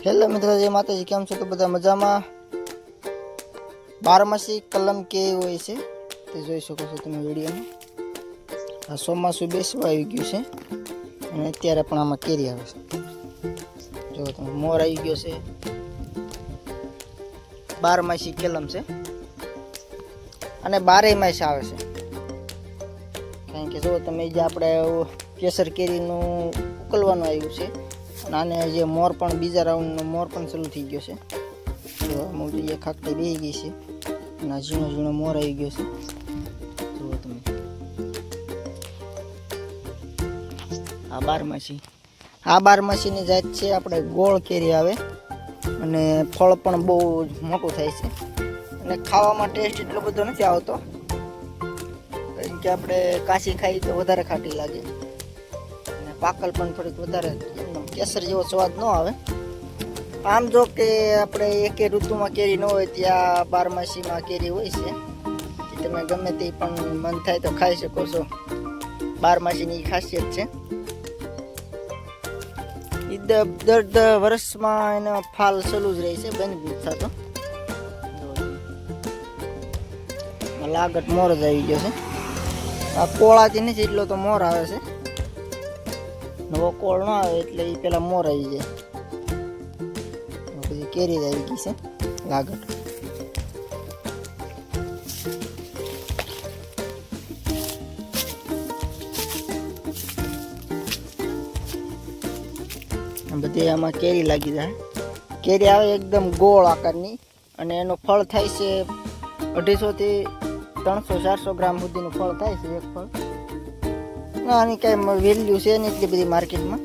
Hello મિત્રો, જય માતાજી. કેમ છો? તો બધા મજામાં. બારમાસી કલમ કેવી હોય છે તે જોઈ શકો છો તમે વિડીયોમાં. આ ચોમાસું બેસવા આવી ગયું છે અને અત્યારે પણ આમાં કેરી આવે છે. જો તમે મોર આવી ગયો છે. બારમાસી કલમ છે અને 12 માસ આવે છે. કારણ કે જો તમે જે આપણે કેસર કેરીનું ઉકલવાનું આવ્યું છે અને જે મોર પણ બીજા રાઉન્ડનો મોર પણ ચાલુ થઈ ગયો છે. તો મોટી એક ખાકડી બેસી ગઈ છે અને ઝીણો ઝીણો મોર આવી ગયો છે. જુઓ તમે, આ બારમાસીની જાત છે. આપણે ગોળ કેરી આવે અને ફળ પણ બહુ મોટું થાય છે અને ખાવામાં ટેસ્ટ એટલો બધો નથી આવતો, કારણ કે આપણે કાચી ખાઈ તો વધારે ખાટી લાગે અને પાકલ પણ થોડીક વધારે કેસર જેવો સ્વાદ ન આવે. આમ જો કે આપણે એકે ઋતુમાં કેરી ન હોય ત્યાં બારમાસીમાં કેરી હોય છે. તમે ગમે તે પણ મન થાય તો ખાઈ શકો છો. બારમાસીની ખાસિયત છે. દર વર્ષમાં એનો ફાલ ચાલુ જ રહે છે, બંધ નથી થતો. લાગત મોર જ આવી ગયો છે. આ કોળાથી નથી એટલો તો મોર આવે છે. નવો કોળ ન આવે એટલે એ પેલા મોર આવી જાય. પછી કેરી જ આવી ગઈ છે લાગત. બધી આમાં કેરી લાગી જાય. કેરી આવે એકદમ ગોળ આકારની અને એનું ફળ થાય છે 250 થી 300-400 ગ્રામ સુધીનું ફળ થાય છે એક ફળ. આની કાંઈ વેલ્યુ છે નહીં એટલી બધી માર્કેટમાં,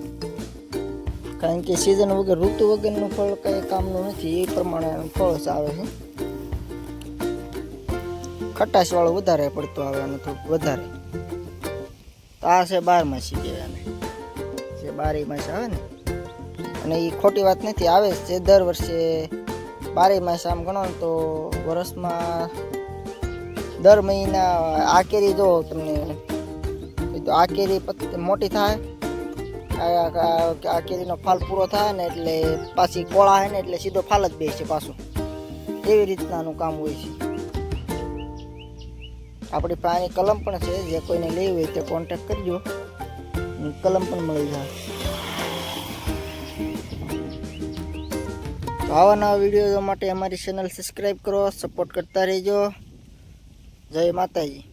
કારણ કે સિઝન વગર ઋતુ વગરનું ફળ કંઈ કામનું નથી. એ પ્રમાણે ફળ આવે છે. ખટાશવાળું વધારે પડતું આવે અને થોડુંક વધારે. તો આ છે બારમાસી કહેવાય, જે 12 માસ આવે ને. અને એ ખોટી વાત નથી, આવે છે દર વર્ષે 12 માસ. આમ ગણો ને તો વર્ષમાં દર મહિના આ કેરી જો તમને આ કેરી મોટી થાય, આ કેરીનો ફાલ પૂરો થાય ને એટલે પાછી કોળા છે ને એટલે સીધો ફાલ જ બેસે પાછું. એવી રીતનાનું કામ હોય છે. આપણી પાસે કલમ પણ છે, જે કોઈને લેવી હોય તે કોન્ટેક્ટ કરજો, કલમ પણ મળી જાય. તો આવા નવા વિડીયો માટે અમારી ચેનલ સબસ્ક્રાઈબ કરો, સપોર્ટ કરતા રહેજો. જય માતાજી.